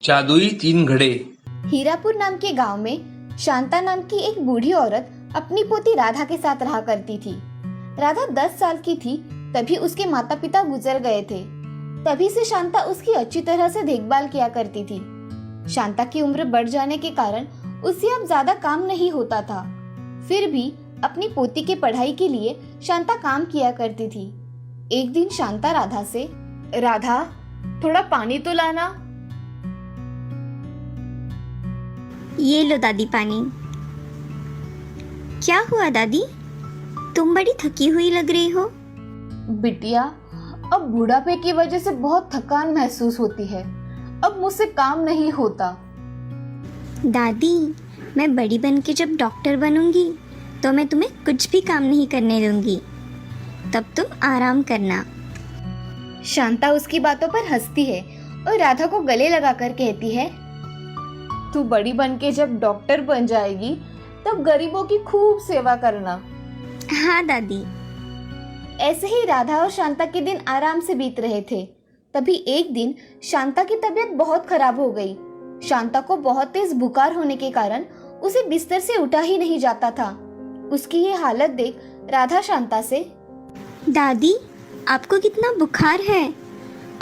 जादुई तीन घड़े। हीरापुर नाम के गांव में शांता नाम की एक बूढ़ी औरत अपनी पोती राधा के साथ रहा करती थी। राधा 10 साल की थी तभी उसके माता पिता गुजर गए थे। तभी से शांता उसकी अच्छी तरह से देखभाल किया करती थी। शांता की उम्र बढ़ जाने के कारण उससे अब ज्यादा काम नहीं होता था। फिर भी अपनी पोती के पढ़ाई के लिए शांता काम किया करती थी। एक दिन शांता राधा से, राधा थोड़ा पानी तो लाना। ये लो दादी पानी। क्या हुआ दादी, तुम बड़ी थकी हुई लग रही हो। बिटिया, अब बुढ़ापे की वजह से बहुत थकान महसूस होती है। अब मुझसे काम नहीं होता। दादी, मैं बड़ी बन के जब डॉक्टर बनूंगी तो मैं तुम्हें कुछ भी काम नहीं करने दूंगी, तब तुम आराम करना। शांता उसकी बातों पर हंसती है और राधा को गले लगाकर कहती है, तू बड़ी बन के जब डॉक्टर बन जाएगी तब गरीबों की खूब सेवा करना। हाँ दादी। ऐसे ही राधा और शांता के दिन आराम से बीत रहे थे। तभी एक दिन शांता की तबीयत बहुत खराब हो गई। शांता को बहुत तेज बुखार होने के कारण उसे बिस्तर से उठा ही नहीं जाता था। उसकी ये हालत देख राधा शांता से, दादी, आपको कितना बुखार है,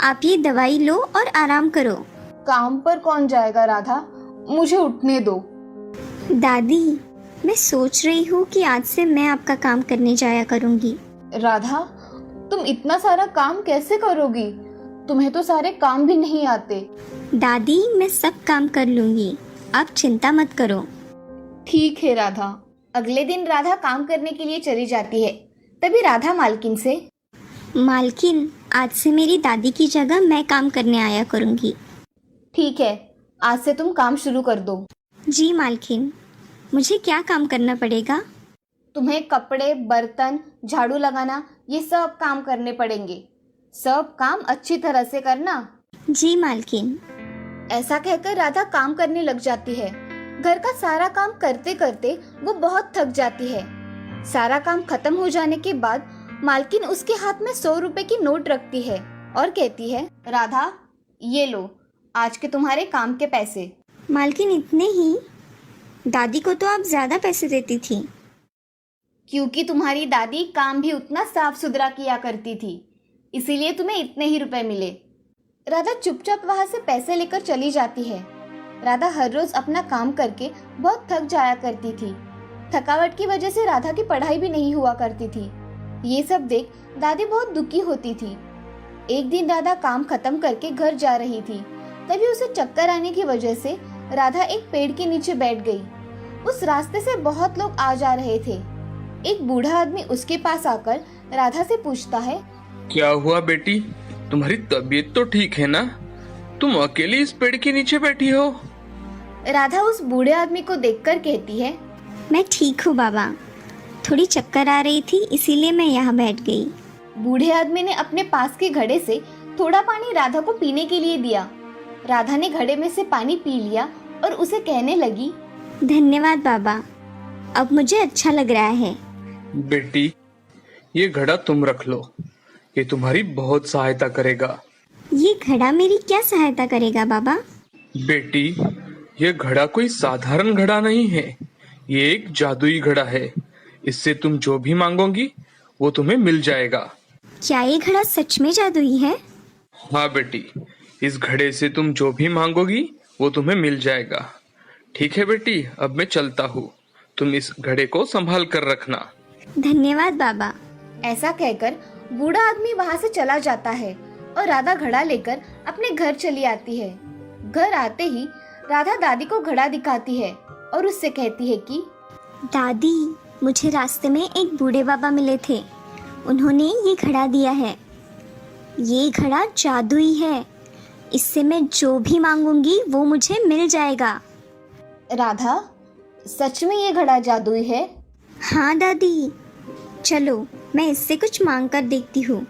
आप ये दवाई लो और आराम करो। काम पर कौन जाएगा राधा, मुझे उठने दो। दादी, मैं सोच रही हूँ कि आज से मैं आपका काम करने जाया करूँगी। राधा, तुम इतना सारा काम कैसे करोगी? तुम्हें तो सारे काम भी नहीं आते। दादी, मैं सब काम कर लूँगी, आप चिंता मत करो। ठीक है राधा। अगले दिन राधा काम करने के लिए चली जाती है। तभी राधा मालकिन से, मालकिन, आज से मेरी दादी की जगह मैं काम करने आया करूँगी। ठीक है, आज से तुम काम शुरू कर दो। जी मालकिन, मुझे क्या काम करना पड़ेगा? तुम्हें कपड़े, बर्तन, झाड़ू लगाना, ये सब काम करने पड़ेंगे। सब काम अच्छी तरह से करना। जी मालकिन। ऐसा कहकर राधा काम करने लग जाती है। घर का सारा काम करते करते वो बहुत थक जाती है। सारा काम खत्म हो जाने के बाद मालकिन उसके हाथ में 100 रुपए की नोट रखती है और कहती है, राधा, ये लो आज के तुम्हारे काम के पैसे। मालकिन, इतने ही? दादी को तो आप ज्यादा पैसे देती थी। क्योंकि तुम्हारी दादी काम भी उतना साफ सुथरा किया करती थी, इसीलिए तुम्हें इतने ही रुपए मिले। राधा चुपचाप वहां से पैसे लेकर चली जाती है। राधा हर रोज अपना काम करके बहुत थक जाया करती थी। थकावट की वजह से राधा की पढ़ाई भी नहीं हुआ करती थी। ये सब देख दादी बहुत दुखी होती थी। एक दिन राधा काम खत्म करके घर जा रही थी। तभी उसे चक्कर आने की वजह से राधा एक पेड़ के नीचे बैठ गई। उस रास्ते से बहुत लोग आ जा रहे थे। एक बूढ़ा आदमी उसके पास आकर राधा से पूछता है, क्या हुआ बेटी, तुम्हारी तबीयत तो ठीक है ना? तुम अकेली इस पेड़ के नीचे बैठी हो? राधा उस बूढ़े आदमी को देखकर कहती है, मैं ठीक हूँ बाबा, थोड़ी चक्कर आ रही थी इसीलिए मैं यहाँ बैठ गई। बूढ़े आदमी ने अपने पास के घड़े से थोड़ा पानी राधा को पीने के लिए दिया। राधा ने घड़े में से पानी पी लिया और उसे कहने लगी, धन्यवाद बाबा, अब मुझे अच्छा लग रहा है। बेटी, ये घड़ा तुम रख लो, ये तुम्हारी बहुत सहायता करेगा। ये घड़ा मेरी क्या सहायता करेगा बाबा? बेटी, ये घड़ा कोई साधारण घड़ा नहीं है, ये एक जादुई घड़ा है। इससे तुम जो भी मांगोगी वो तुम्हें मिल जाएगा। क्या ये घड़ा सच में जादुई है? हाँ बेटी, इस घड़े से तुम जो भी मांगोगी वो तुम्हें मिल जाएगा। ठीक है बेटी, अब मैं चलता हूँ, तुम इस घड़े को संभाल कर रखना। धन्यवाद बाबा। ऐसा कहकर बूढ़ा आदमी वहाँ से चला जाता है और राधा घड़ा लेकर अपने घर चली आती है। घर आते ही राधा दादी को घड़ा दिखाती है और उससे कहती है कि, दादी, मुझे रास्ते में एक बूढ़े बाबा मिले थे, उन्होंने ये घड़ा दिया है। ये घड़ा जादुई है, इससे मैं जो भी मांगूंगी वो मुझे मिल जाएगा। राधा, सच में ये घड़ा जादुई है? हाँ दादी, चलो मैं इससे कुछ मांग कर देखती हूँ।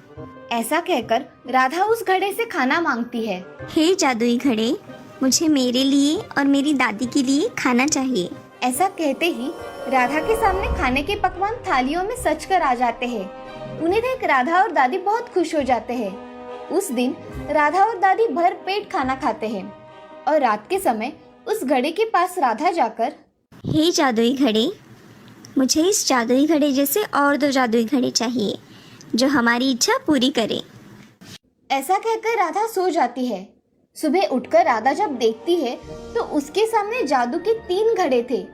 ऐसा कहकर राधा उस घड़े से खाना मांगती है। हे जादुई घड़े, मुझे मेरे लिए और मेरी दादी के लिए खाना चाहिए। ऐसा कहते ही राधा के सामने खाने के पकवान थालियों में सज कर आ जाते हैं। उन्हें देख राधा और दादी बहुत खुश हो जाते हैं। उस दिन राधा और दादी भर पेट खाना खाते हैं। और रात के समय उस घड़े के पास राधा जाकर, हे जादुई घड़े, मुझे इस जादुई घड़े जैसे और 2 जादुई घड़े चाहिए जो हमारी इच्छा पूरी करे। ऐसा कहकर राधा सो जाती है। सुबह उठकर राधा जब देखती है तो उसके सामने जादू के 3 घड़े थे।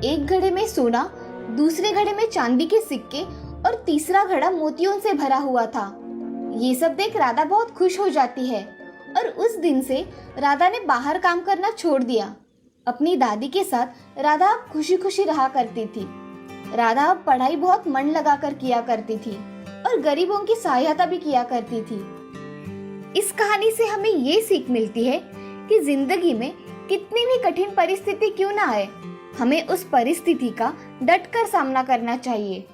एक घड़े में सोना, दूसरे घड़े में चांदी के सिक्के और तीसरा घड़ा मोतियों से भरा हुआ था। ये सब देख राधा बहुत खुश हो जाती है और उस दिन से राधा ने बाहर काम करना छोड़ दिया। अपनी दादी के साथ राधा अब खुशी खुशी रहा करती थी। राधा अब पढ़ाई बहुत मन लगाकर किया करती थी और गरीबों की सहायता भी किया करती थी। इस कहानी से हमें ये सीख मिलती है कि जिंदगी में कितनी भी कठिन परिस्थिति क्यों ना आए, हमें उस परिस्थिति का डटकर सामना करना चाहिए।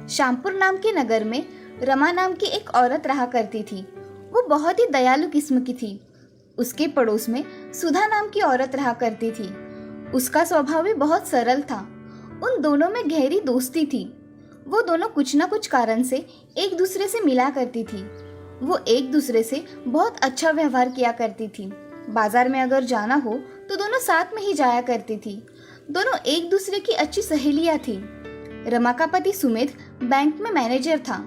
श्यामपुर नाम के नगर में रमा नाम की एक औरत रहा करती थी। वो बहुत ही दयालु किस्म की थी। उसके पड़ोस में सुधा नाम की औरत रहा करती थी। उसका स्वभाव भी बहुत सरल था। उन दोनों में गहरी दोस्ती थी। वो दोनों कुछ न कुछ कारण से एक दूसरे से मिला करती थी। वो एक दूसरे से बहुत अच्छा व्यवहार किया करती थी। बाजार में अगर जाना हो तो दोनों साथ में ही जाया करती थी। दोनों एक दूसरे की अच्छी सहेलियां थी। रमा का पति सुमेध बैंक में मैनेजर था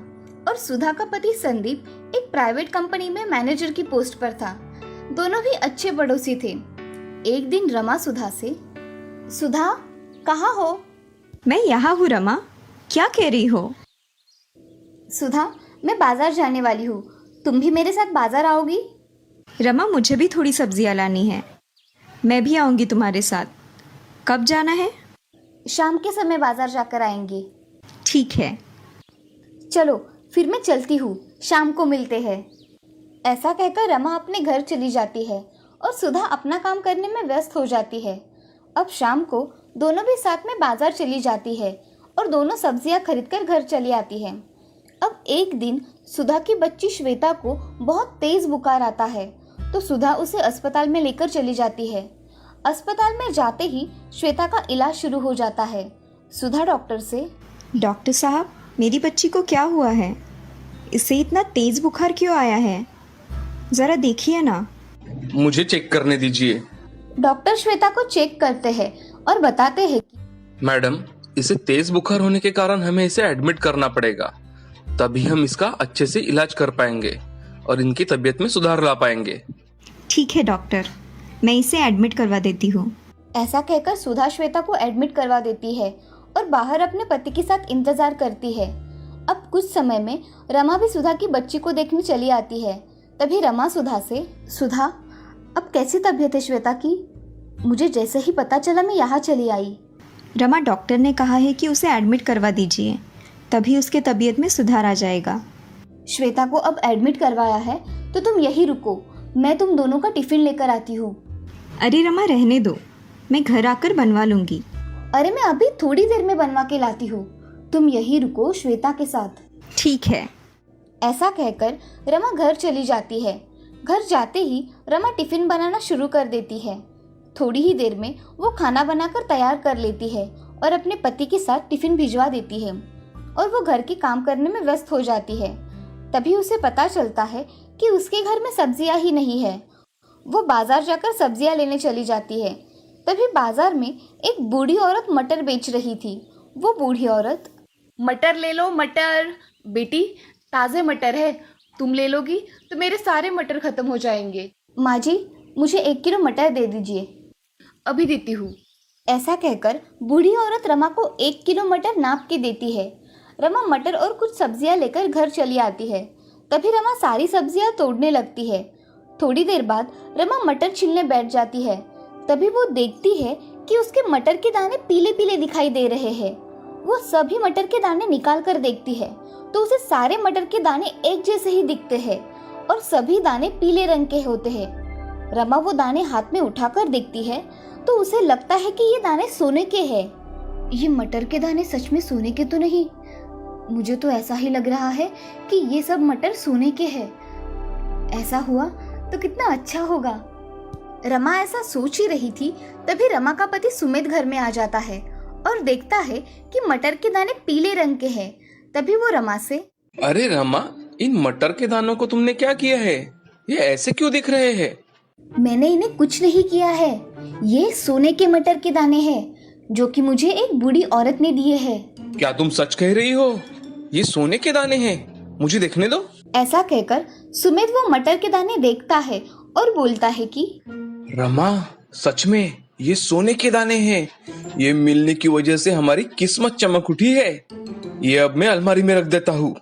और सुधा का पति संदीप एक प्राइवेट कंपनी में मैनेजर की पोस्ट पर था। दोनों भी अच्छे पड़ोसी थे। एक दिन रमा सुधा से, सुधा कहाँ हो? मैं यहाँ हूँ रमा, क्या कह रही हो? सुधा, मैं बाजार जाने वाली हूँ, तुम भी मेरे साथ बाजार आओगी? रमा, मुझे भी थोड़ी सब्जियाँ लानी है, मैं भी आऊँगी तुम्हारे साथ। कब जाना है? शाम के समय बाजार जाकर आएंगे। ठीक है। चलो फिर मैं चलती हूँ, शाम को मिलते हैं। ऐसा कहकर रमा अपने घर चली जाती है और सुधा अपना काम करने में व्यस्त हो जाती है। अब शाम को दोनों भी साथ में बाजार चली जाती है और दोनों सब्जियां खरीदकर घर चली आती है। अब एक दिन सुधा की बच्ची श्वेता को बहुत तेज बुखार आता है तो सुधा उसे अस्पताल में लेकर चली जाती है। अस्पताल में जाते ही श्वेता का इलाज शुरू हो जाता है। सुधा डॉक्टर से, डॉक्टर साहब, मेरी बच्ची को क्या हुआ है? इसे इतना तेज बुखार क्यों आया है? जरा देखिए ना। मुझे चेक करने दीजिए। डॉक्टर श्वेता को चेक करते हैं और बताते हैं कि मैडम, इसे तेज बुखार होने के कारण हमें इसे एडमिट करना पड़ेगा, तभी हम इसका अच्छे से इलाज कर पाएंगे और इनकी तबीयत में सुधार ला पाएंगे। ठीक है डॉक्टर, मैं इसे एडमिट करवा देती हूँ। ऐसा कहकर सुधा श्वेता को एडमिट करवा देती है और बाहर अपने पति के साथ इंतजार करती है। अब कुछ समय में रमा भी सुधा की बच्ची को देखने चली आती है। तभी रमा सुधा से, सुधा, अब कैसी तबीयत है श्वेता की? मुझे जैसे ही पता चला मैं यहाँ चली आई। रमा, डॉक्टर ने कहा है कि उसे एडमिट करवा दीजिए, तभी उसके तबीयत में सुधार आ जाएगा। श्वेता को अब एडमिट करवाया है तो तुम यहीं रुको, मैं तुम दोनों का टिफिन लेकर आती हूँ। अरे रमा, रहने दो, मैं घर आकर बनवा लूँगी। अरे मैं अभी थोड़ी देर में बनवा के लाती हूँ, तुम यहीं रुको श्वेता के साथ। ठीक है। ऐसा कहकर रमा घर चली जाती है। घर जाते ही रमा टिफिन बनाना शुरू कर देती है। थोड़ी ही देर में वो खाना बनाकर तैयार कर लेती है और अपने पति के साथ टिफिन भिजवा देती है और वो घर के काम करने में व्यस्त हो जाती है। तभी उसे पता चलता है कि उसके घर में सब्जियां ही नहीं है। वो बाजार जाकर सब्जियां लेने चली जाती है। तभी बाजार में एक बूढ़ी औरत मटर बेच रही थी। वो बूढ़ी औरत, मटर ले लो मटर। बेटी, ताज़े मटर है, तुम ले लोगी तो मेरे सारे मटर खत्म हो जाएंगे। माँ जी, मुझे 1 किलो मटर दे दीजिए। अभी देती हूँ। ऐसा कहकर बूढ़ी औरत रमा को 1 किलो मटर नाप के देती है। रमा मटर और कुछ सब्जियां लेकर घर चली आती है। तभी रमा सारी सब्जियां तोड़ने लगती है। थोड़ी देर बाद रमा मटर छीलने बैठ जाती है। तभी वो देखती है कि उसके मटर के दाने पीले पीले दिखाई दे रहे हैं। वो सभी मटर के दाने निकाल कर देखती है तो उसे सारे मटर के दाने एक जैसे ही दिखते हैं और सभी दाने पीले रंग के होते हैं। रमा वो दाने हाथ में उठाकर देखती है तो उसे लगता है कि ये दाने सोने के हैं। ये मटर के दाने सच में सोने के तो नहीं, मुझे तो ऐसा ही लग रहा है कि ये सब मटर सोने के हैं। ऐसा हुआ तो कितना अच्छा होगा। रमा ऐसा सोच ही रही थी तभी रमा का पति सुमेध घर में आ जाता है और देखता है कि मटर के दाने पीले रंग के हैं। तभी वो रमा से, अरे रमा, इन मटर के दानों को तुमने क्या किया है? ये ऐसे क्यों दिख रहे हैं? मैंने इन्हें कुछ नहीं किया है। ये सोने के मटर के दाने हैं जो कि मुझे एक बूढ़ी औरत ने दिए हैं। क्या तुम सच कह रही हो? ये सोने के दाने हैं, मुझे देखने दो। ऐसा कहकर सुमित वो मटर के दाने देखता है और बोलता है कि रमा, सच में ये सोने के दाने हैं। ये मिलने की वजह से हमारी किस्मत चमक उठी है। ये अब मैं अलमारी में रख देता हूँ।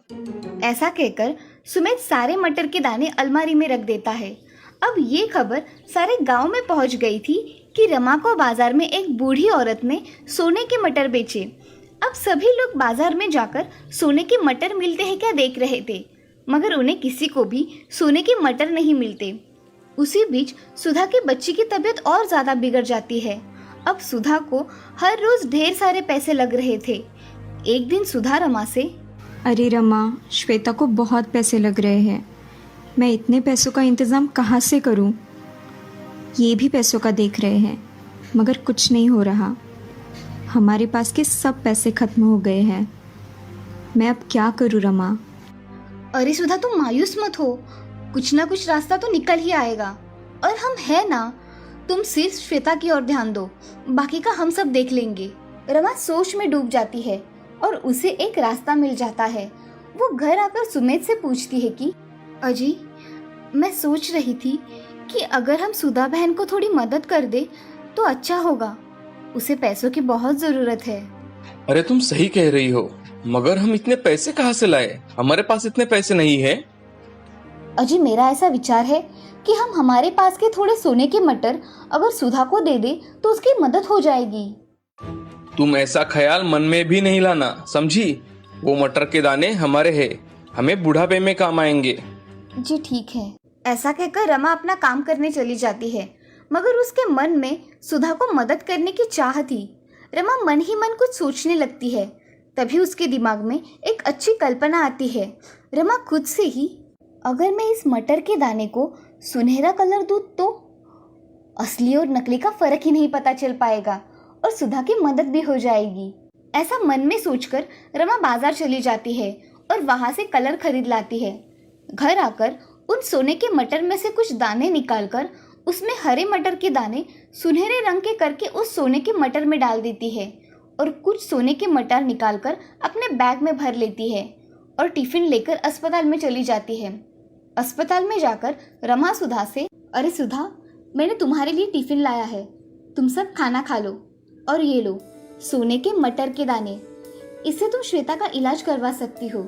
ऐसा कहकर सुमित सारे मटर के दाने अलमारी में रख देता है। अब ये खबर सारे गांव में पहुंच गई थी कि रमा को बाजार में एक बूढ़ी औरत ने सोने के मटर बेचे। अब सभी लोग बाजार में जाकर सोने के मटर मिलते हैं क्या देख रहे थे, मगर उन्हें किसी को भी सोने के मटर नहीं मिलते। उसी बीच सुधा की बच्ची की तबीयत और ज्यादा बिगड़ जाती है। अब सुधा को हर रोज ढेर सारे पैसे लग रहे थे। एक दिन सुधा रमा से, अरे रमा, श्वेता को बहुत पैसे लग रहे हैं। मैं इतने पैसों का इंतज़ाम कहाँ से करूँ? ये भी पैसों का देख रहे हैं मगर कुछ नहीं हो रहा। हमारे पास के सब पैसे खत्म हो गए हैं। मैं अब क्या करूँ रमा? अरे सुधा, तुम मायूस मत हो, कुछ ना कुछ रास्ता तो निकल ही आएगा। और हम है ना, तुम सिर्फ श्वेता की ओर ध्यान दो, बाकी का हम सब देख लेंगे। रमा सोच में डूब जाती है और उसे एक रास्ता मिल जाता है। वो घर आकर सुमित से पूछती है कि अजी, मैं सोच रही थी कि अगर हम सुधा बहन को थोड़ी मदद कर दे तो अच्छा होगा। उसे पैसों की बहुत जरूरत है। अरे तुम सही कह रही हो, मगर हम इतने पैसे कहाँ से लाए? हमारे पास इतने पैसे नहीं है। अजी, मेरा ऐसा विचार है कि हम हमारे पास के थोड़े सोने के मटर अगर सुधा को दे दे तो उसकी मदद हो जाएगी। तुम ऐसा ख्याल मन में भी नहीं लाना, समझी? वो मटर के दाने हमारे हैं, हमें बुढ़ापे में काम आएंगे। जी ठीक है। ऐसा कहकर रमा अपना काम करने चली जाती है, मगर उसके मन में सुधा को मदद करने की चाह थी। रमा मन ही मन कुछ सोचने लगती है। तभी उसके दिमाग में एक अच्छी कल्पना आती है। रमा खुद से ही, अगर मैं इस मटर के दाने को सुनहरा कलर दूं तो असली और नकली का फर्क ही नहीं पता चल पाएगा और सुधा की मदद भी हो जाएगी। ऐसा मन में सोचकर रमा बाजार चली जाती है और वहां से कलर खरीद लाती है। घर आकर उन सोने के मटर में से कुछ दाने निकालकर उसमें हरे मटर के दाने सुनहरे रंग के करके उस सोने के मटर में डाल देती है और कुछ सोने के मटर निकालकर अपने बैग में भर लेती है और टिफिन लेकर अस्पताल में चली जाती है। अस्पताल में जाकर रमा सुधा से, अरे सुधा, मैंने तुम्हारे लिए टिफिन लाया है, तुम सब खाना खा लो। और ये लो सोने के मटर के दाने, इससे तुम श्वेता का इलाज करवा सकती हो।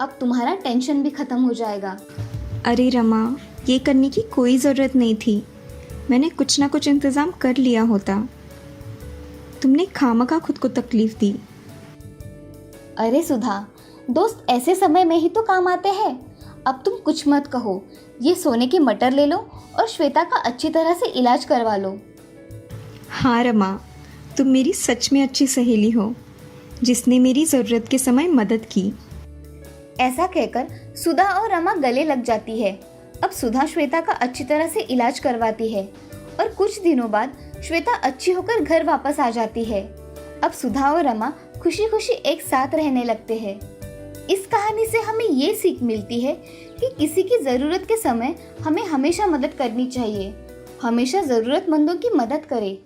अब तुम्हारा टेंशन भी खत्म हो जाएगा। अरे रमा, ये करने की कोई ज़रूरत नहीं थी। मैंने कुछ ना कुछ इंतज़ाम कर लिया होता। तुमने खामखा खुद को तकलीफ दी। अरे सुधा, दोस्त ऐसे समय में ही तो काम आते हैं। अब तुम कुछ मत कहो, ये सोने के मटर ले लो और श्वेता का अच्छी तरह से इलाज करवा लो। हाँ रमा, तुम मेरी सच में अच्छी सहेली हो जिसने मेरी ज़रूरत के समय मदद की। ऐसा कहकर सुधा और रमा गले लग जाती है। अब सुधा श्वेता का अच्छी तरह से इलाज करवाती है और कुछ दिनों बाद श्वेता अच्छी होकर घर वापस आ जाती है। अब सुधा और रमा खुशी खुशी एक साथ रहने लगते हैं। इस कहानी से हमें ये सीख मिलती है कि किसी की ज़रूरत के समय हमें हमेशा मदद करनी चाहिए। हमेशा ज़रूरतमंदों की मदद करें।